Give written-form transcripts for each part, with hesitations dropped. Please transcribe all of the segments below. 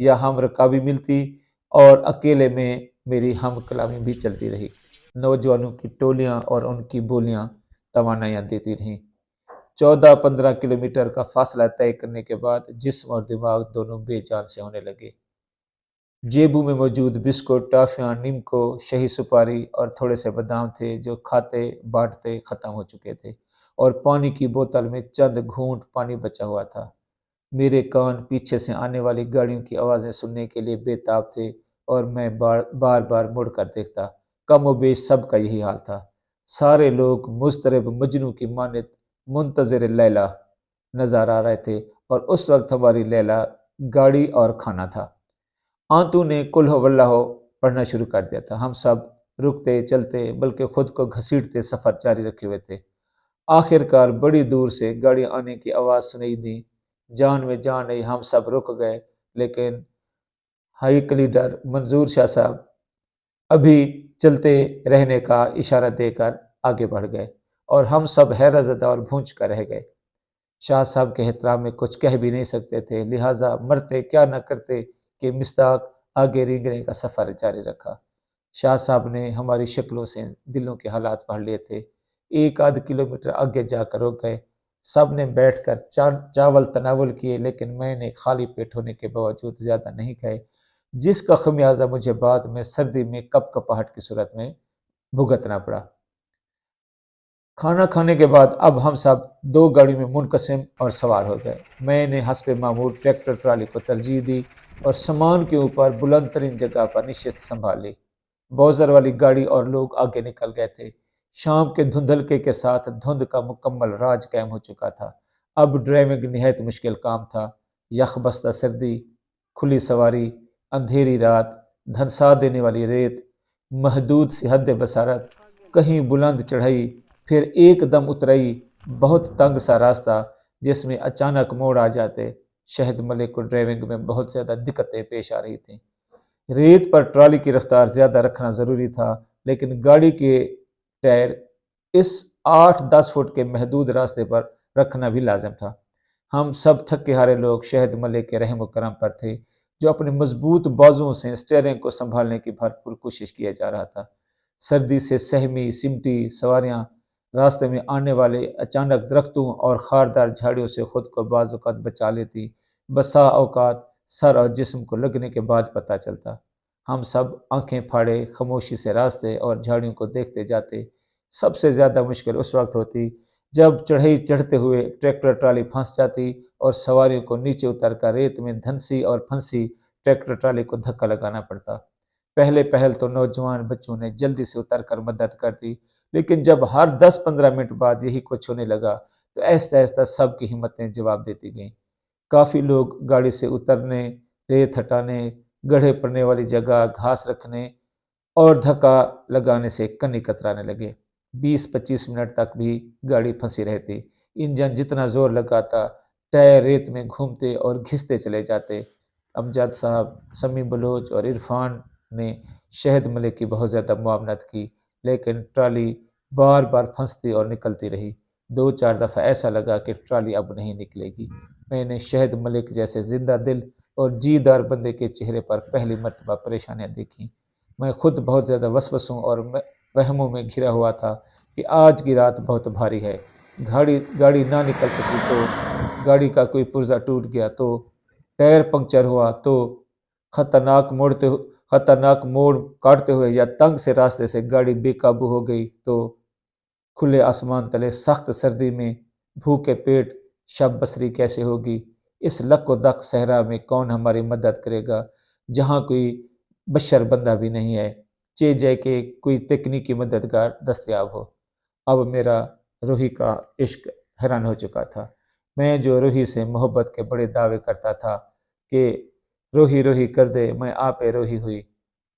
یا ہم رکابی ملتی اور اکیلے میں میری ہم کلامی بھی چلتی رہی۔ نوجوانوں کی ٹولیاں اور ان کی بولیاں توانائیاں دیتی رہیں۔ 14-15 کلومیٹر کا فاصلہ طے کرنے کے بعد جسم اور دماغ دونوں بے جان سے ہونے لگے۔ جیبوں میں موجود بسکٹ، ٹافیاں، نیمکو، شہی سپاری اور تھوڑے سے بادام تھے جو کھاتے بانٹتے ختم ہو چکے تھے، اور پانی کی بوتل میں چند گھونٹ پانی بچا ہوا تھا۔ میرے کان پیچھے سے آنے والی گاڑیوں کی آوازیں سننے کے لیے بے تاب تھے اور میں بار بار مڑ کر دیکھتا۔ کم و بیش سب کا یہی حال تھا۔ سارے لوگ مضطرب مجنوں کی مانند منتظر لیلا نظر آ رہے تھے، اور اس وقت ہماری لیلا گاڑی اور کھانا تھا۔ آنتو نے کل ہو واللہ ہو پڑھنا شروع کر دیا تھا۔ ہم سب رکتے چلتے بلکہ خود کو گھسیٹتے سفر جاری رکھے ہوئے تھے۔ آخر کار بڑی دور سے گاڑی آنے کی آواز سنائی دی۔ جان میں جان نہیں، ہم سب رک گئے، لیکن ہائیک لیڈر منظور شاہ صاحب ابھی چلتے رہنے کا اشارہ دے کر آگے بڑھ گئے، اور ہم سب حیرت زدہ اور بھونج کر رہ گئے۔ شاہ صاحب کے احترام میں کچھ کہہ بھی نہیں سکتے تھے، لہٰذا مرتے کیا نہ کرتے کہ مصداق آگے رینگنے کا سفر جاری رکھا۔ شاہ صاحب نے ہماری شکلوں سے دلوں کے حالات پڑھ لیے تھے۔ 1-8 کلومیٹر آگے جا کر رک گئے۔ سب نے بیٹھ کر چاول تناول کیے، لیکن میں نے خالی پیٹ ہونے کے باوجود زیادہ نہیں کھائے، جس کا خمیازہ مجھے بعد میں سردی میں کپ کپاہٹ کی صورت میں بھگتنا پڑا۔ کھانا کھانے کے بعد اب ہم سب 2 گاڑیوں میں منقسم اور سوار ہو گئے۔ میں نے حسب معمول ٹریکٹر ٹرالی کو ترجیح دی اور سامان کے اوپر بلند ترین جگہ پر نشست سنبھال لی۔ بوزر والی گاڑی اور لوگ آگے نکل گئے تھے۔ شام کے دھندلکے کے ساتھ دھند کا مکمل راج قائم ہو چکا تھا۔ اب ڈرائیونگ نہایت مشکل کام تھا۔ یخ بستہ سردی، کھلی سواری، اندھیری رات، دھنسا دینے والی ریت، محدود سی حد بصارت، کہیں بلند چڑھائی، پھر ایک دم اترائی، بہت تنگ سا راستہ جس میں اچانک موڑ آ جاتے۔ شہد ملک کو ڈرائیونگ میں بہت زیادہ دقتیں پیش آ رہی تھیں۔ ریت پر ٹرالی کی رفتار زیادہ رکھنا ضروری تھا، لیکن گاڑی کے ٹائر اس 8-10 فٹ کے محدود راستے پر رکھنا بھی لازم تھا۔ ہم سب تھکے ہارے لوگ شہد ملک کے رحم و کرم پر تھے، جو اپنے مضبوط بازوؤں سے اسٹیئرنگ کو سنبھالنے کی بھرپور کوشش کیا جا رہا تھا۔ سردی سے سہمی سمٹی سواریاں راستے میں آنے والے اچانک درختوں اور خاردار جھاڑیوں سے خود کو بعض اوقات بچا لیتی، بسا اوقات سر اور جسم کو لگنے کے بعد پتہ چلتا۔ ہم سب آنکھیں پھاڑے خاموشی سے راستے اور جھاڑیوں کو دیکھتے جاتے۔ سب سے زیادہ مشکل اس وقت ہوتی جب چڑھائی چڑھتے ہوئے ٹریکٹر ٹرالی پھنس جاتی اور سواریوں کو نیچے اتر کر ریت میں دھنسی اور پھنسی ٹریکٹر ٹرالی کو دھکا لگانا پڑتا۔ پہل تو نوجوان بچوں نے جلدی سے اتر کر مدد کر دی، لیکن جب ہر 10-15 منٹ بعد یہی کچھ ہونے لگا تو آہستہ آہستہ سب کی ہمتیں جواب دیتی گئیں۔ کافی لوگ گاڑی سے اترنے، ریت ہٹانے، گڑھے پڑنے والی جگہ گھاس رکھنے اور دھکا لگانے سے کنی کترانے لگے۔ 20-25 منٹ تک بھی گاڑی پھنسی رہتی۔ انجن جتنا زور لگاتا، ٹائر ریت میں گھومتے اور گھستے چلے جاتے۔ امجد صاحب، سمیع بلوچ اور عرفان نے شہد ملک کی بہت زیادہ معاونت کی، لیکن ٹرالی بار بار پھنستی اور نکلتی رہی۔ 2-4 دفعہ ایسا لگا کہ ٹرالی اب نہیں نکلے گی۔ میں نے شہد ملک جیسے زندہ دل اور جی دار بندے کے چہرے پر پہلی مرتبہ پریشانیاں دیکھیں۔ میں خود بہت زیادہ وسوسوں اور وہموں میں گھرا ہوا تھا کہ آج کی رات بہت بھاری ہے۔ گاڑی نہ نکل سکی تو، گاڑی کا کوئی پرزہ ٹوٹ گیا تو، ٹائر پنکچر ہوا تو، خطرناک موڑ کاٹتے ہوئے یا تنگ سے راستے سے گاڑی بے قابو ہو گئی تو، کھلے آسمان تلے سخت سردی میں بھوکے پیٹ شب بسری کیسے ہوگی؟ اس لک و دک صحرا میں کون ہماری مدد کرے گا، جہاں کوئی بشر بندہ بھی نہیں ہے، چہ جائے کہ کوئی تکنیکی مددگار دستیاب ہو۔ اب میرا روحی کا عشق حیران ہو چکا تھا۔ میں جو روحی سے محبت کے بڑے دعوے کرتا تھا کہ روحی روحی کر دے میں آپ روحی ہوئی،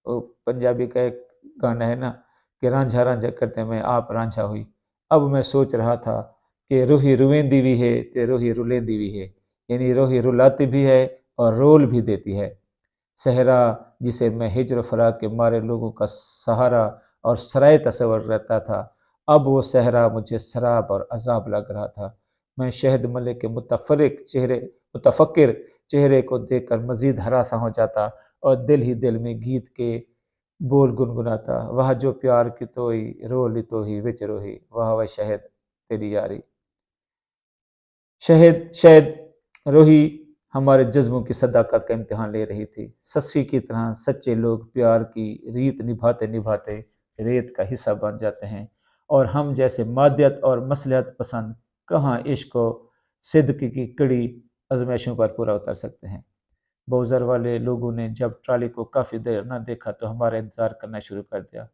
وہ پنجابی کا ایک گانا ہے نا کہ رانجھا رانجھا کرتے میں آپ رانجھا ہوئی۔ اب میں سوچ رہا تھا کہ روحی رویندی بھی ہے تے روحی رلیندی بھی ہے، یعنی روحی رلاتی بھی ہے اور رول بھی دیتی ہے۔ صحرا جسے میں ہجر و فراق کے مارے لوگوں کا سہارا اور سرائے تصور رہتا تھا، اب وہ صحرا مجھے سراب اور عذاب لگ رہا تھا۔ میں شہد ملک کے متفکر چہرے کو دیکھ کر مزید ہراساں ہو جاتا اور دل ہی دل میں گیت کے بول گنگناتا، وہ جو پیار کی توئی رو لی تو ہی وچ روہی، وہ شہد تیری یاری۔ شہد روہی ہمارے جذبوں کی صداقت کا امتحان لے رہی تھی۔ سسی کی طرح سچے لوگ پیار کی ریت نبھاتے نبھاتے ریت کا حصہ بن جاتے ہیں، اور ہم جیسے مادیت اور مصلحت پسند کہاں عشق و صدق کی کڑی آزمائشوں پر پورا اتر سکتے ہیں۔ بوزر والے لوگوں نے جب ٹرالی کو کافی دیر نہ دیکھا تو ہمارا انتظار کرنا شروع کر دیا۔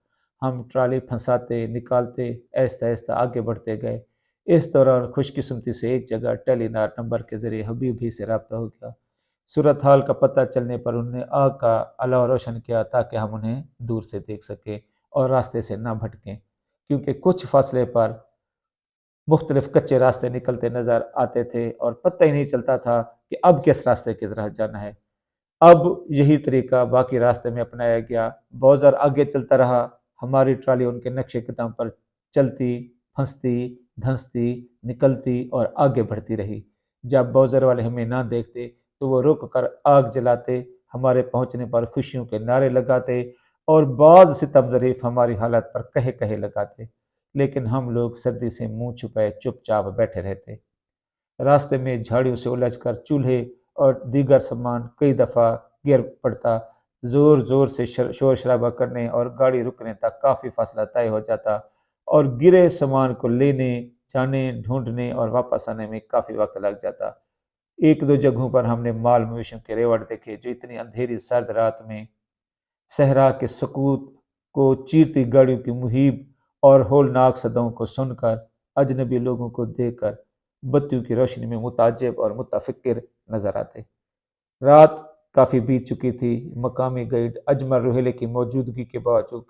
ہم ٹرالی پھنساتے نکالتے آہستہ آہستہ آگے بڑھتے گئے۔ اس دوران خوش قسمتی سے ایک جگہ ٹیلی نار نمبر کے ذریعے حبیب بھی سے رابطہ ہو گیا۔ صورتحال کا پتہ چلنے پر انہوں نے آگ کا الاؤ روشن کیا تاکہ ہم انہیں دور سے دیکھ سکیں اور راستے سے نہ بھٹکیں، کیونکہ کچھ فاصلے پر مختلف کچے راستے نکلتے نظر آتے تھے اور پتہ ہی نہیں چلتا تھا کہ اب کس راستے کی طرح جانا ہے۔ اب یہی طریقہ باقی راستے میں اپنایا گیا۔ بوزر آگے چلتا رہا، ہماری ٹرالی ان کے نقشے قدم پر چلتی، پھنستی، دھنستی، نکلتی اور آگے بڑھتی رہی۔ جب بوزر والے ہمیں نہ دیکھتے تو وہ رک کر آگ جلاتے، ہمارے پہنچنے پر خوشیوں کے نعرے لگاتے اور بعض ستم ظریف ہماری حالت پر کہے لگاتے، لیکن ہم لوگ سردی سے منہ چھپائے چپ چاپ بیٹھے رہتے۔ راستے میں جھاڑیوں سے الجھ کر چولہے اور دیگر سامان کئی دفعہ گر پڑتا، زور زور سے شور شرابہ کرنے اور گاڑی رکنے تک کافی فاصلہ طے ہو جاتا، اور گرے سامان کو لینے جانے، ڈھونڈنے اور واپس آنے میں کافی وقت لگ جاتا۔ ایک دو جگہوں پر ہم نے مال مویشیوں کے ریوڑ دیکھے جو اتنی اندھیری سرد رات میں صحرا کے سکوت کو چیرتی گاڑیوں کی مہیب اور ہولناک صداؤں کو سن کر، اجنبی لوگوں کو دیکھ کر بتیوں کی روشنی میں متعجب اور متفکر نظر آتے۔ رات کافی بیت چکی تھی۔ مقامی گائیڈ اجمل روہیلے کی موجودگی کے باوجود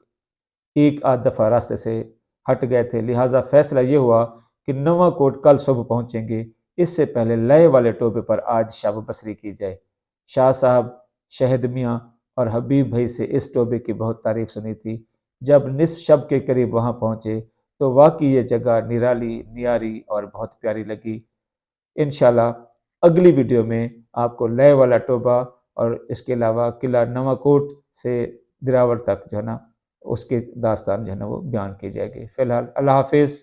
ایک آدھ دفعہ راستے سے ہٹ گئے تھے، لہٰذا فیصلہ یہ ہوا کہ نواں کوٹ کل صبح پہنچیں گے، اس سے پہلے لئے والے ٹوبے پر آج شب بسری کی جائے۔ شاہ صاحب، شہد میاں اور حبیب بھائی سے اس ٹوبے کی بہت تعریف سنی تھی۔ جب نصف شب کے قریب وہاں پہنچے تو واقعی یہ جگہ نرالی، نیاری اور بہت پیاری لگی۔ انشاءاللہ اگلی ویڈیو میں آپ کو لئے والا ٹوبہ اور اس کے علاوہ قلعہ نواں کوٹ سے دراوڑ تک جو ہے نا اس کے داستان جو ہے نا وہ بیان کی جائے گی۔ فی الحال اللہ حافظ۔